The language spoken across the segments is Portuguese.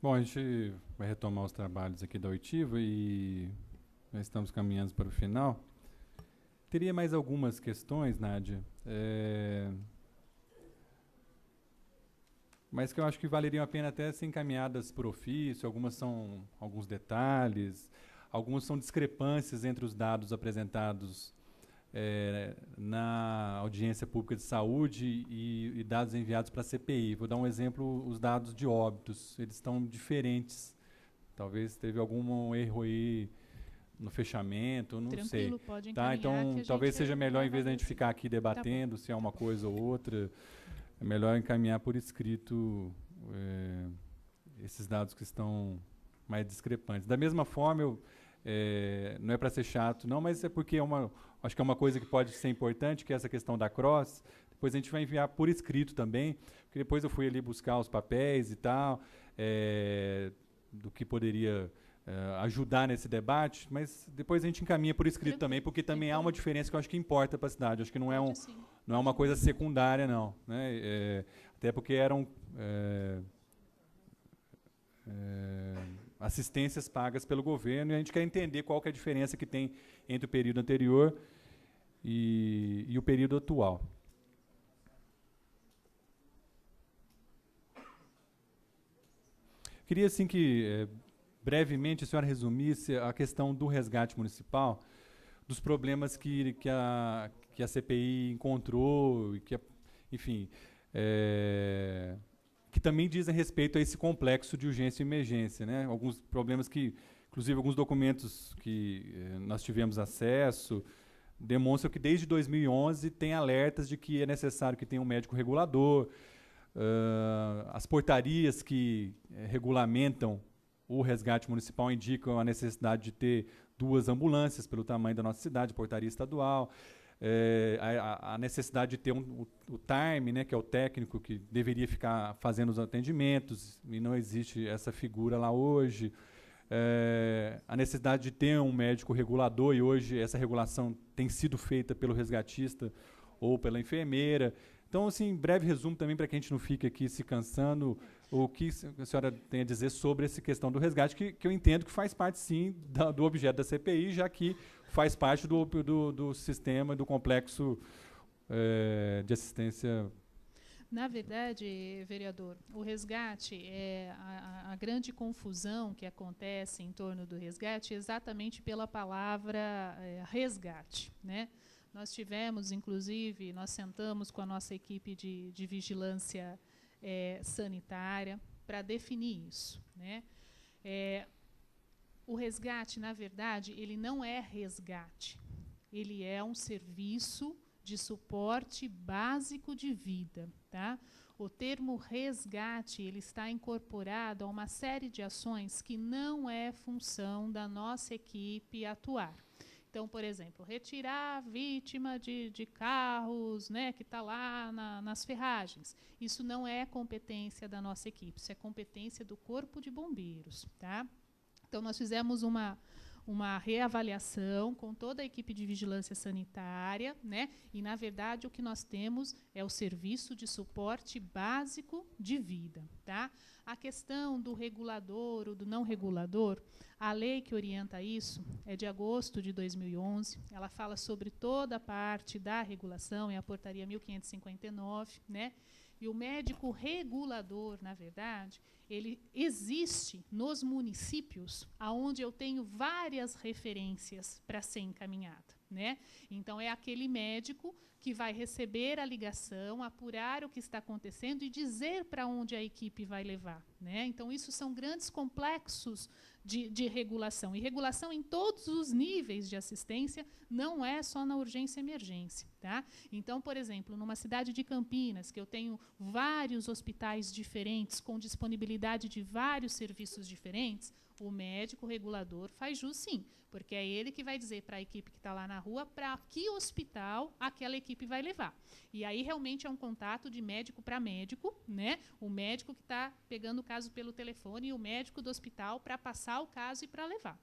Bom, a gente vai retomar os trabalhos aqui da oitiva e já estamos caminhando para o final. Teria mais algumas questões, Nádia, mas que eu acho que valeriam a pena até ser encaminhadas por ofício. Algumas são alguns detalhes, algumas são discrepâncias entre os dados apresentados na audiência pública de saúde e dados enviados para a CPI. Vou dar um exemplo, os dados de óbitos, eles estão diferentes. Talvez teve algum erro aí no fechamento, não sei. Tranquilo, pode Tá? encaminhar que a Então, gente talvez seja melhor, em vez da gente avalia, sim. ficar aqui debatendo se é uma coisa ou outra, é melhor encaminhar por escrito esses dados que estão mais discrepantes. Da mesma forma, não é para ser chato, não, mas é porque acho que é uma coisa que pode ser importante, que é essa questão da cross. Depois a gente vai enviar por escrito também, porque depois eu fui ali buscar os papéis e tal, do que poderia ajudar nesse debate, mas depois a gente encaminha por escrito também, porque também há uma diferença que eu acho que importa para a cidade. Acho que não é uma coisa secundária, não. Né? Até porque eram assistências pagas pelo governo, e a gente quer entender qual que é a diferença que tem entre o período anterior e o período atual. Queria, assim, que brevemente a senhora resumisse a questão do resgate municipal, dos problemas que a CPI encontrou, e que, enfim, que também dizem respeito a esse complexo de urgência e emergência, né? Alguns problemas que, inclusive, alguns documentos que nós tivemos acesso demonstram que desde 2011 tem alertas de que é necessário que tenha um médico regulador, as portarias que regulamentam o resgate municipal indicam a necessidade de ter 2 ambulâncias pelo tamanho da nossa cidade, portaria estadual, a necessidade de ter o time, né, que é o técnico que deveria ficar fazendo os atendimentos, e não existe essa figura lá hoje, a necessidade de ter um médico regulador, e hoje essa regulação tem sido feita pelo resgatista ou pela enfermeira. Então, assim, breve resumo também para que a gente não fique aqui se cansando, o que a senhora tem a dizer sobre essa questão do resgate, que eu entendo que faz parte, sim, do objeto da CPI, já que faz parte do sistema, do complexo de assistência. Na verdade, vereador, o resgate, a grande confusão que acontece em torno do resgate é exatamente pela palavra resgate, né? Nós tivemos, inclusive, nós sentamos com a nossa equipe de vigilância sanitária para definir isso, né? O resgate, na verdade, ele não é resgate. Ele é um serviço de suporte básico de vida, tá? O termo resgate, ele está incorporado a uma série de ações que não é função da nossa equipe atuar. Então, por exemplo, retirar a vítima de carros, né, que está lá nas ferragens. Isso não é competência da nossa equipe, isso é competência do Corpo de Bombeiros, tá? Então, nós fizemos uma reavaliação com toda a equipe de vigilância sanitária, né? E, na verdade, o que nós temos é o serviço de suporte básico de vida, tá? A questão do regulador ou do não regulador, a lei que orienta isso é de agosto de 2011, ela fala sobre toda a parte da regulação, é a portaria 1559, né? E o médico regulador, na verdade, ele existe nos municípios onde eu tenho várias referências para ser encaminhada, né? Então, é aquele médico que vai receber a ligação, apurar o que está acontecendo e dizer para onde a equipe vai levar, né? Então, isso são grandes complexos de regulação. E regulação em todos os níveis de assistência, não é só na urgência e emergência, tá? Então, por exemplo, numa cidade de Campinas, que eu tenho vários hospitais diferentes, com disponibilidade de vários serviços diferentes, o médico regulador faz jus, sim, porque é ele que vai dizer para a equipe que está lá na rua para que hospital aquela equipe vai levar. E aí realmente é um contato de médico para médico, né? O médico que está pegando o caso pelo telefone e o médico do hospital para passar o caso e para levar.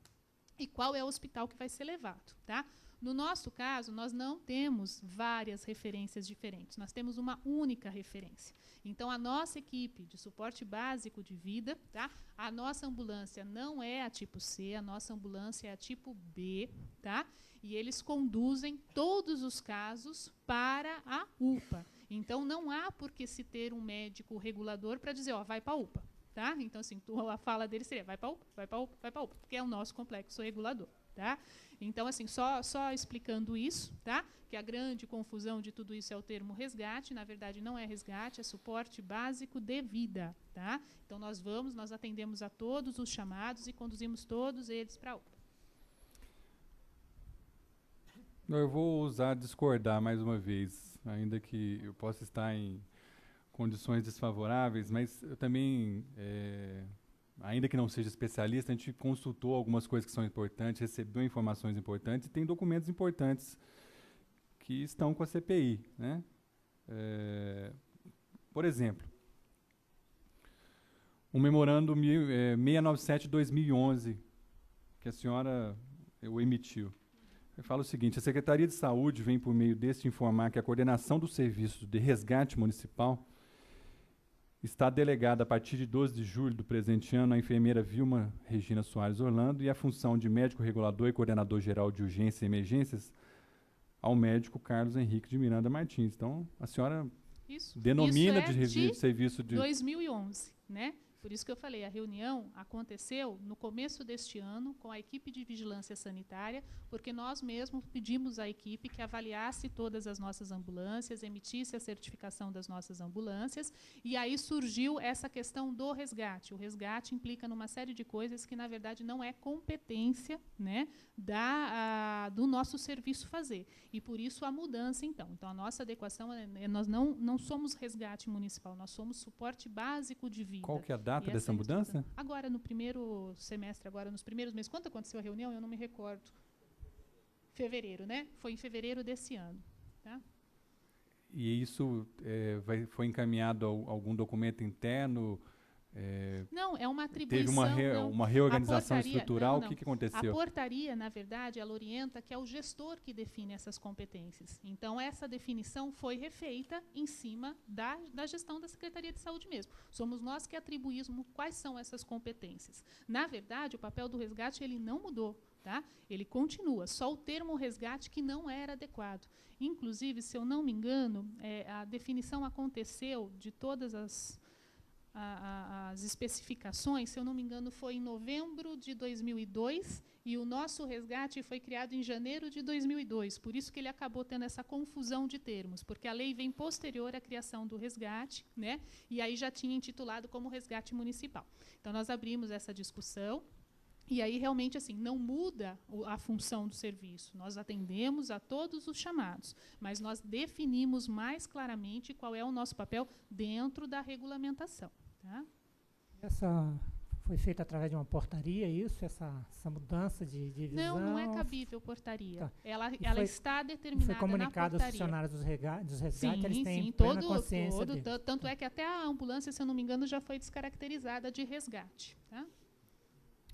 E qual é o hospital que vai ser levado, tá? No nosso caso, nós não temos várias referências diferentes, nós temos uma única referência. Então, a nossa equipe de suporte básico de vida, tá? A nossa ambulância não é a tipo C, a nossa ambulância é a tipo B, tá? E eles conduzem todos os casos para a UPA. Então, não há por que se ter um médico regulador para dizer, ó, vai para a UPA. Tá? Então, assim, a fala dele seria, vai para a UPA, vai para a UPA, vai para a UPA, porque é o nosso complexo regulador. Tá? Então, assim, só explicando isso, tá? Que a grande confusão de tudo isso é o termo resgate. Na verdade, não é resgate, é suporte básico de vida. Tá? Então, nós atendemos a todos os chamados e conduzimos todos eles para a UPA. Eu vou ousar discordar mais uma vez, ainda que eu possa estar em condições desfavoráveis, mas eu também, ainda que não seja especialista, a gente consultou algumas coisas que são importantes, recebeu informações importantes e tem documentos importantes que estão com a CPI, né? Por exemplo, o memorando 697/2011, que a senhora emitiu. Fala o seguinte: a Secretaria de Saúde vem, por meio deste, informar que a coordenação do serviço de resgate municipal está delegada a partir de 12 de julho do presente ano à enfermeira Vilma Regina Soares Orlando e a função de médico regulador e coordenador geral de urgências e emergências ao médico Carlos Henrique de Miranda Martins. Então, a senhora denomina de serviço de 2011, né? Por isso que eu falei, a reunião aconteceu no começo deste ano com a equipe de vigilância sanitária, porque nós mesmos pedimos à equipe que avaliasse todas as nossas ambulâncias, emitisse a certificação das nossas ambulâncias, e aí surgiu essa questão do resgate. O resgate implica numa série de coisas que, na verdade, não é competência, né, do nosso serviço fazer. E, por isso, a mudança, então. Então, a nossa adequação, nós não somos resgate municipal, nós somos suporte básico de vida. Qual que é a data dessa mudança? Agora, no primeiro semestre, agora nos primeiros meses. Quando aconteceu a reunião? Eu não me recordo. Fevereiro, né? Foi em fevereiro desse ano. Tá? E isso foi encaminhado a algum documento interno? Não, é uma atribuição. Teve uma reorganização estrutural? Não. O que aconteceu? A portaria, na verdade, ela orienta que é o gestor que define essas competências. Então, essa definição foi refeita em cima da gestão da Secretaria de Saúde mesmo. Somos nós que atribuímos quais são essas competências. Na verdade, o papel do resgate ele não mudou. Tá? Ele continua, só o termo resgate que não era adequado. Inclusive, se eu não me engano, a definição aconteceu de todas as especificações, se eu não me engano, foi em novembro de 2002 e o nosso resgate foi criado em janeiro de 2002. Por isso que ele acabou tendo essa confusão de termos, porque a lei vem posterior à criação do resgate, né? E aí já tinha intitulado como resgate municipal. Então, nós abrimos essa discussão. E aí, realmente, assim, não muda a função do serviço. Nós atendemos a todos os chamados, mas nós definimos mais claramente qual é o nosso papel dentro da regulamentação. Tá? Essa foi feita através de uma portaria, isso? Essa mudança de divisão? Não é cabível portaria. Tá. Ela está determinada foi comunicado na portaria. aos funcionários dos resgates, Sim, eles têm sim, plena consciência disso. Tanto é que até a ambulância, se eu não me engano, já foi descaracterizada de resgate. Tá?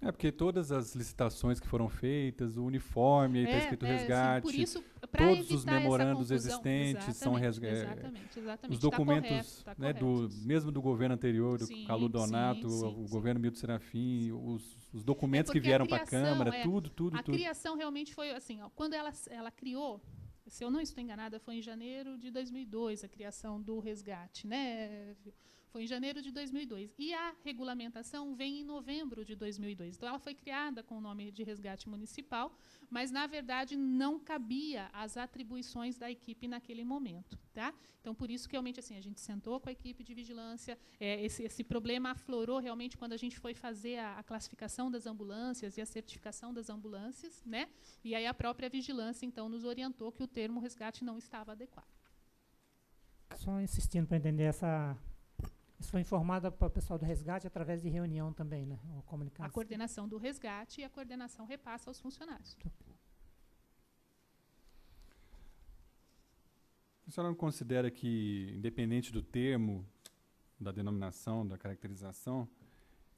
Porque todas as licitações que foram feitas, o uniforme, está escrito resgate, por isso, todos os memorandos existentes são resgate. Exatamente. Os documentos, tá correto, mesmo do governo anterior, do Calu Donato, o governo Milton Serafim, os documentos que vieram para a Câmara, tudo. A criação realmente foi assim, ó, quando ela criou, se eu não estou enganada, foi em janeiro de 2002 a criação do resgate, né? Foi em janeiro de 2002. E a regulamentação vem em novembro de 2002. Então, ela foi criada com o nome de resgate municipal, mas, na verdade, não cabia as atribuições da equipe naquele momento. Tá? Então, por isso que, realmente, assim, a gente sentou com a equipe de vigilância. Esse problema aflorou, realmente, quando a gente foi fazer a classificação das ambulâncias e a certificação das ambulâncias, né? E aí a própria vigilância, então, nos orientou que o termo resgate não estava adequado. Só insistindo para entender essa... Isso foi informado para o pessoal do resgate através de reunião também, né? A coordenação do resgate e a coordenação repassa aos funcionários. A senhora não considera que, independente do termo, da denominação, da caracterização,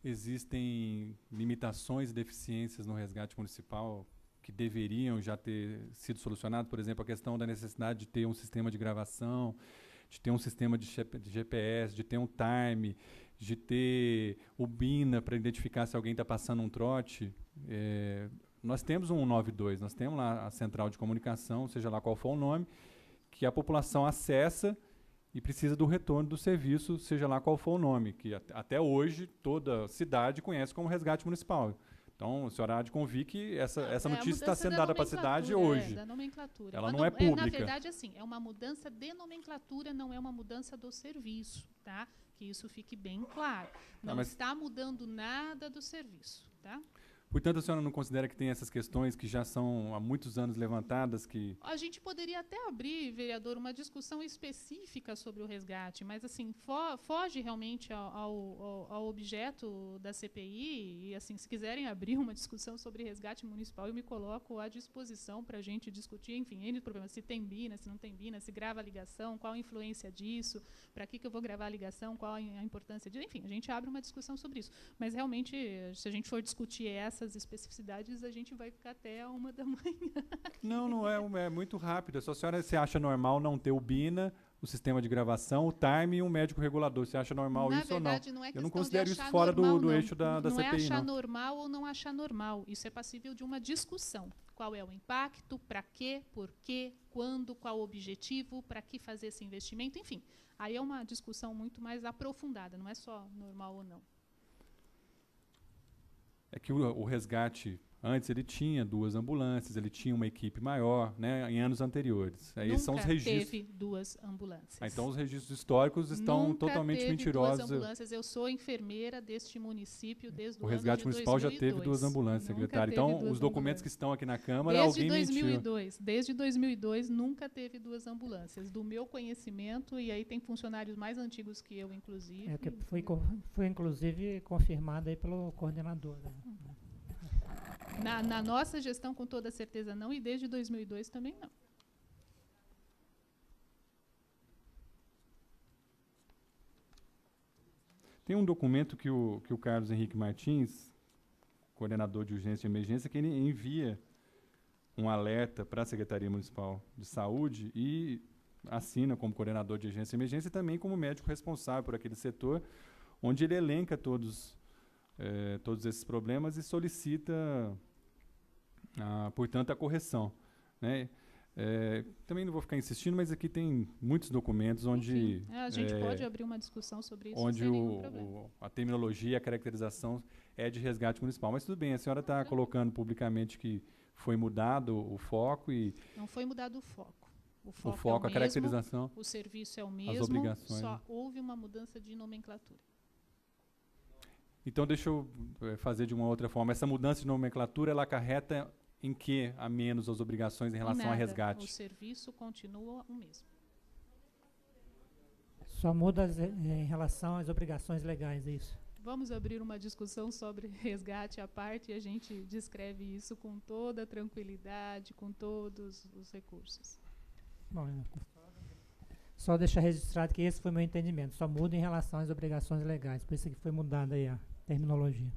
existem limitações e deficiências no resgate municipal que deveriam já ter sido solucionados, por exemplo, a questão da necessidade de ter um sistema de gravação, de ter um sistema de GPS, de ter um time, de ter o BINA para identificar se alguém está passando um trote. Nós temos um 192, nós temos lá a central de comunicação, seja lá qual for o nome, que a população acessa e precisa do retorno do serviço, seja lá qual for o nome, que até hoje toda cidade conhece como resgate municipal. Então, a senhora há de convir que essa notícia está sendo dada para a cidade hoje. Da nomenclatura. Ela não é pública. Na verdade, assim, é uma mudança de nomenclatura, não é uma mudança do serviço, tá? Que isso fique bem claro. Não está mudando nada do serviço, tá? Portanto, a senhora não considera que tem essas questões que já são há muitos anos levantadas? Que a gente poderia até abrir, vereador, uma discussão específica sobre o resgate, mas assim foge realmente ao objeto da CPI. E assim, se quiserem abrir uma discussão sobre resgate municipal, eu me coloco à disposição para a gente discutir, enfim, N problemas. Se tem BINA, se não tem BINA, se grava a ligação, qual a influência disso, para que eu vou gravar a ligação, qual a importância disso. Enfim, a gente abre uma discussão sobre isso. Mas realmente, se a gente for discutir essas especificidades, a gente vai ficar até 1h da manhã. Não é muito rápido. Se a senhora se acha normal não ter o BINA, o sistema de gravação, o time e um médico regulador, você acha normal isso ou não? Não é eu não considero isso fora do eixo da CPI. Não é achar normal ou não achar normal. Isso é passível de uma discussão. Qual é o impacto, para quê, por quê, quando, qual o objetivo, para que fazer esse investimento, enfim. Aí é uma discussão muito mais aprofundada, não é só normal ou não. É que o resgate, antes ele tinha 2 ambulâncias, ele tinha uma equipe maior, né, em anos anteriores. Aí Nunca são os registros. teve 2 ambulâncias. Então os registros históricos estão totalmente mentirosos. 2 ambulâncias. Eu sou enfermeira deste município desde o resgate municipal 2002. já teve 2 ambulâncias, secretário. Então os documentos que estão aqui na Câmara, desde alguém 2002, mentiu. Desde 2002 nunca teve 2 ambulâncias. Do meu conhecimento, e aí tem funcionários mais antigos que eu, inclusive. Que foi inclusive confirmado aí pelo coordenador. Né? Na nossa gestão, com toda certeza, não, e desde 2002 também não. Tem um documento que o Carlos Henrique Martins, coordenador de urgência e emergência, que ele envia um alerta para a Secretaria Municipal de Saúde e assina como coordenador de urgência e emergência e também como médico responsável por aquele setor, onde ele elenca todos esses problemas e solicita, portanto, a correção. Né? Também não vou ficar insistindo, mas aqui tem muitos documentos onde... Enfim, a gente pode abrir uma discussão sobre isso onde sem nenhum problema. a terminologia, a caracterização é de resgate municipal. Mas tudo bem, a senhora está colocando publicamente que foi mudado o foco e... Não foi mudado o foco. O foco é o a mesmo, caracterização, o serviço é o mesmo, as obrigações. só houve uma mudança de nomenclatura. Então, deixa eu fazer de uma outra forma. Essa mudança de nomenclatura, ela acarreta em que a menos as obrigações em relação a resgate? O serviço continua o mesmo. Só muda em relação às obrigações legais, é isso? Vamos abrir uma discussão sobre resgate à parte e a gente descreve isso com toda a tranquilidade, com todos os recursos. Bom, só deixar registrado que esse foi o meu entendimento. Só muda em relação às obrigações legais. Por isso que foi mudada aí a terminologia.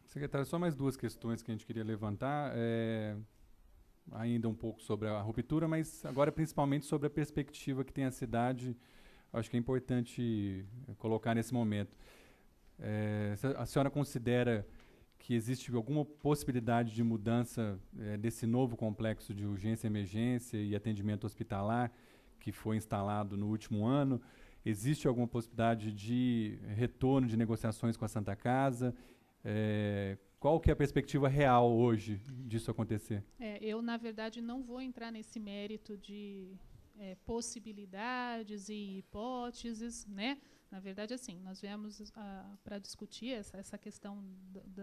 Secretário, só mais 2 questões que a gente queria levantar. Ainda um pouco sobre a ruptura, mas agora principalmente sobre a perspectiva que tem a cidade. Acho que é importante colocar nesse momento. A senhora considera que existe alguma possibilidade de mudança desse novo complexo de urgência, emergência e atendimento hospitalar que foi instalado no último ano? Existe alguma possibilidade de retorno de negociações com a Santa Casa? Qual que é a perspectiva real hoje disso acontecer? Eu, na verdade, não vou entrar nesse mérito de possibilidades e hipóteses, né? Na verdade, assim, nós viemos para discutir essa questão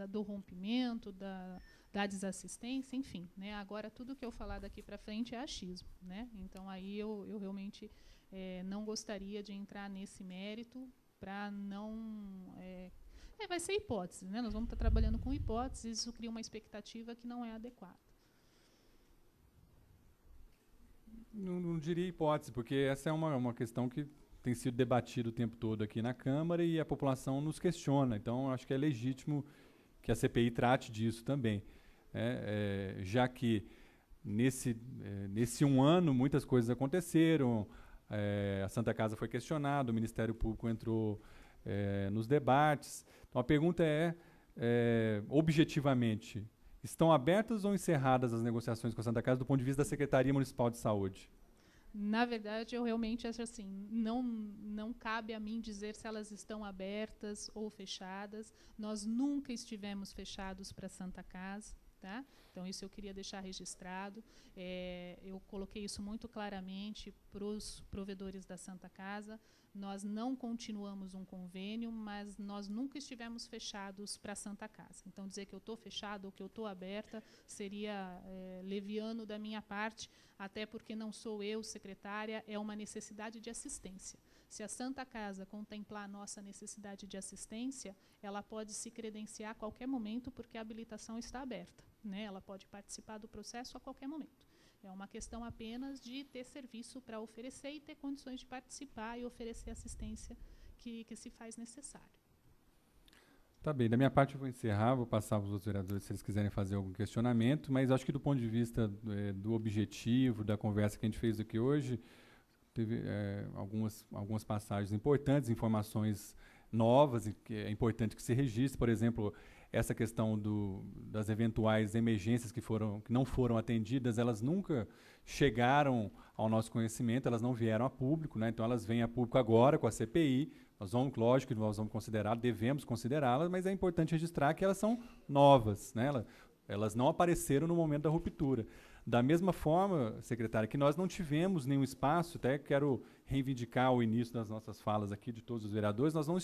do rompimento, da desassistência, enfim, né? Agora, tudo que eu falar daqui para frente é achismo, né? Então, aí eu realmente não gostaria de entrar nesse mérito para não... vai ser hipótese, né? Nós vamos estar trabalhando com hipóteses, isso cria uma expectativa que não é adequada. Não diria hipótese, porque essa é uma questão que tem sido debatida o tempo todo aqui na Câmara e a população nos questiona. Então, acho que é legítimo que a CPI trate disso também. Já que nesse um ano muitas coisas aconteceram, a Santa Casa foi questionada, o Ministério Público entrou nos debates. Então, a pergunta objetivamente, estão abertas ou encerradas as negociações com a Santa Casa do ponto de vista da Secretaria Municipal de Saúde? Na verdade, eu realmente acho assim, não cabe a mim dizer se elas estão abertas ou fechadas. Nós nunca estivemos fechados para a Santa Casa, tá? Então, isso eu queria deixar registrado. Eu coloquei isso muito claramente para os provedores da Santa Casa. Nós não continuamos um convênio, mas nós nunca estivemos fechados para a Santa Casa. Então, dizer que eu estou fechada ou que eu estou aberta seria leviano da minha parte, até porque não sou eu, secretária, é uma necessidade de assistência. Se a Santa Casa contemplar a nossa necessidade de assistência, ela pode se credenciar a qualquer momento, porque a habilitação está aberta, né? Ela pode participar do processo a qualquer momento. É uma questão apenas de ter serviço para oferecer e ter condições de participar e oferecer assistência que se faz necessário. Tá bem, da minha parte eu vou encerrar, vou passar para os outros vereadores se eles quiserem fazer algum questionamento, mas acho que do ponto de vista do objetivo, da conversa que a gente fez aqui hoje, teve algumas passagens importantes, informações novas, que é importante que se registre, por exemplo, essa questão das eventuais emergências que não foram atendidas, elas nunca chegaram ao nosso conhecimento, elas não vieram a público, né? Então elas vêm a público agora com a CPI, lógico que nós vamos considerar, devemos considerá-las, mas é importante registrar que elas são novas, né? Elas não apareceram no momento da ruptura. Da mesma forma, secretária, que nós não tivemos nenhum espaço, até quero reivindicar o início das nossas falas aqui de todos os vereadores, nós não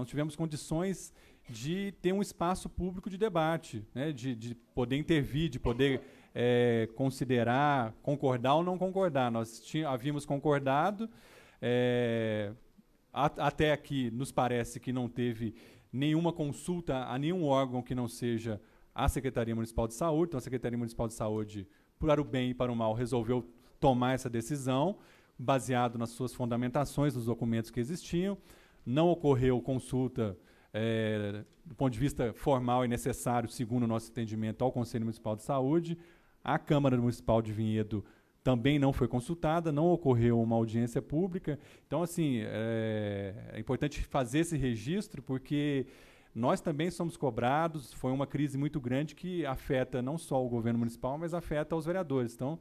tivemos condições de ter um espaço público de debate, né, de poder intervir, de poder considerar, concordar ou não concordar. Nós havíamos concordado, até aqui nos parece que não teve nenhuma consulta a nenhum órgão que não seja a Secretaria Municipal de Saúde. Então, a Secretaria Municipal de Saúde, para o bem e para o mal, resolveu tomar essa decisão, baseado nas suas fundamentações, nos documentos que existiam. Não ocorreu consulta, do ponto de vista formal e necessário, segundo o nosso entendimento, ao Conselho Municipal de Saúde. A Câmara Municipal de Vinhedo também não foi consultada, não ocorreu uma audiência pública. Então, assim, é importante fazer esse registro, porque nós também somos cobrados, foi uma crise muito grande que afeta não só o governo municipal, mas afeta os vereadores. Então,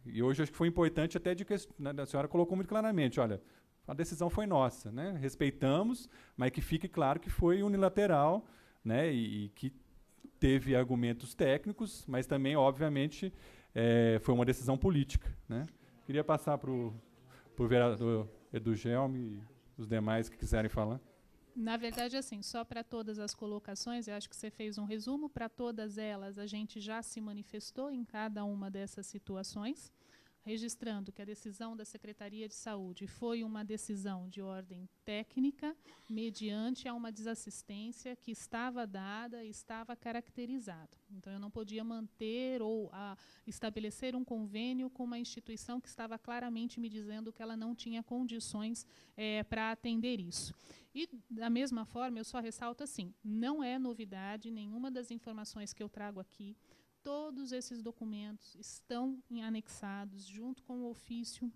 e hoje acho que foi importante até a senhora colocou muito claramente, olha, a decisão foi nossa, né? Respeitamos, mas que fique claro que foi unilateral, né? E que teve argumentos técnicos, mas também, obviamente, foi uma decisão política, né? Queria passar para o vereador Edugelme e os demais que quiserem falar. Na verdade, assim, só para todas as colocações, eu acho que você fez um resumo, para todas elas a gente já se manifestou em cada uma dessas situações, registrando que a decisão da Secretaria de Saúde foi uma decisão de ordem técnica, mediante a uma desassistência que estava dada e estava caracterizada. Então, eu não podia manter ou estabelecer um convênio com uma instituição que estava claramente me dizendo que ela não tinha condições para atender isso. E, da mesma forma, eu só ressalto assim, não é novidade nenhuma das informações que eu trago aqui. Todos esses documentos estão anexados junto com o ofício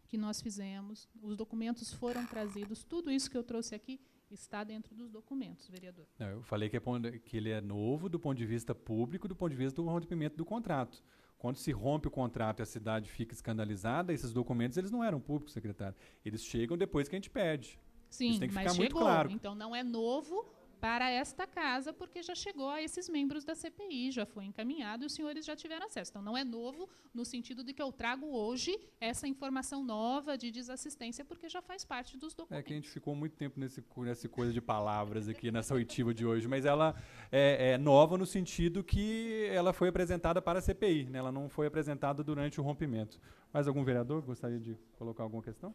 que nós fizemos. Os documentos foram trazidos. Tudo isso que eu trouxe aqui está dentro dos documentos, vereador. Não, eu falei que ele é novo do ponto de vista público, do ponto de vista do rompimento do contrato. Quando se rompe o contrato e a cidade fica escandalizada, esses documentos eles não eram públicos, secretário. Eles chegam depois que a gente pede. Sim, isso tem que mas ficar chegou. Muito claro. Então, não é novo para esta casa, porque já chegou a esses membros da CPI, já foi encaminhado e os senhores já tiveram acesso. Então, não é novo no sentido de que eu trago hoje essa informação nova de desassistência, porque já faz parte dos documentos. É que a gente ficou muito tempo nessa coisa de palavras aqui, nessa oitiva de hoje, mas ela é nova no sentido que ela foi apresentada para a CPI, né? Ela não foi apresentada durante o rompimento. Mais algum vereador gostaria de colocar alguma questão?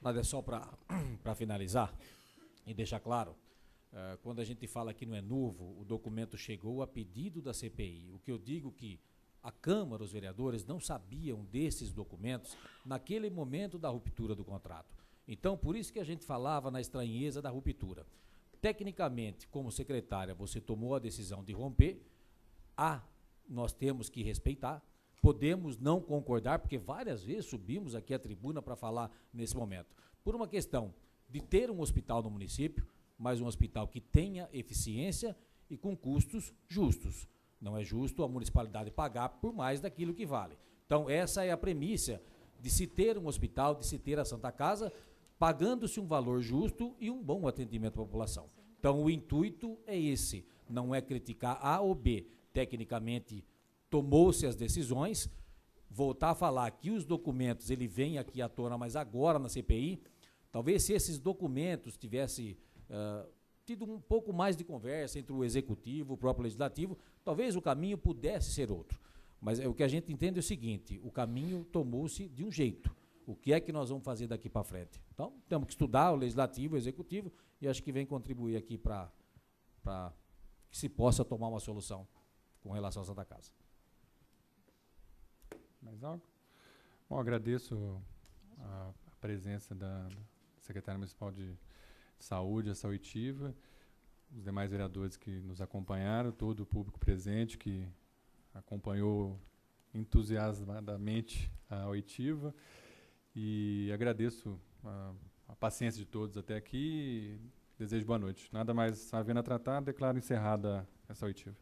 Mas é só para finalizar e deixar claro, quando a gente fala que não é novo, o documento chegou a pedido da CPI. O que eu digo que a Câmara, os vereadores, não sabiam desses documentos naquele momento da ruptura do contrato. Então, por isso que a gente falava na estranheza da ruptura. Tecnicamente, como secretária, você tomou a decisão de romper, nós temos que respeitar, podemos não concordar, porque várias vezes subimos aqui à tribuna para falar nesse momento, por uma questão de ter um hospital no município, mas um hospital que tenha eficiência e com custos justos. Não é justo a municipalidade pagar por mais daquilo que vale. Então, essa é a premissa de se ter um hospital, de se ter a Santa Casa, pagando-se um valor justo e um bom atendimento à população. Então, o intuito é esse, não é criticar A ou B. Tecnicamente, tomou-se as decisões, voltar a falar que os documentos, ele vem aqui à tona, mas agora na CPI, talvez se esses documentos tivessem tido um pouco mais de conversa entre o Executivo, o próprio Legislativo, talvez o caminho pudesse ser outro. Mas o que a gente entende é o seguinte, o caminho tomou-se de um jeito. O que é que nós vamos fazer daqui para frente? Então, temos que estudar o Legislativo, o Executivo, e acho que vem contribuir aqui para que se possa tomar uma solução com relação à Santa Casa. Mais algo? Bom, agradeço a presença da secretária municipal de Saúde, essa oitiva, os demais vereadores que nos acompanharam, todo o público presente que acompanhou entusiasmadamente a oitiva, e agradeço a paciência de todos até aqui e desejo boa noite. Nada mais havendo a tratar, declaro encerrada essa oitiva.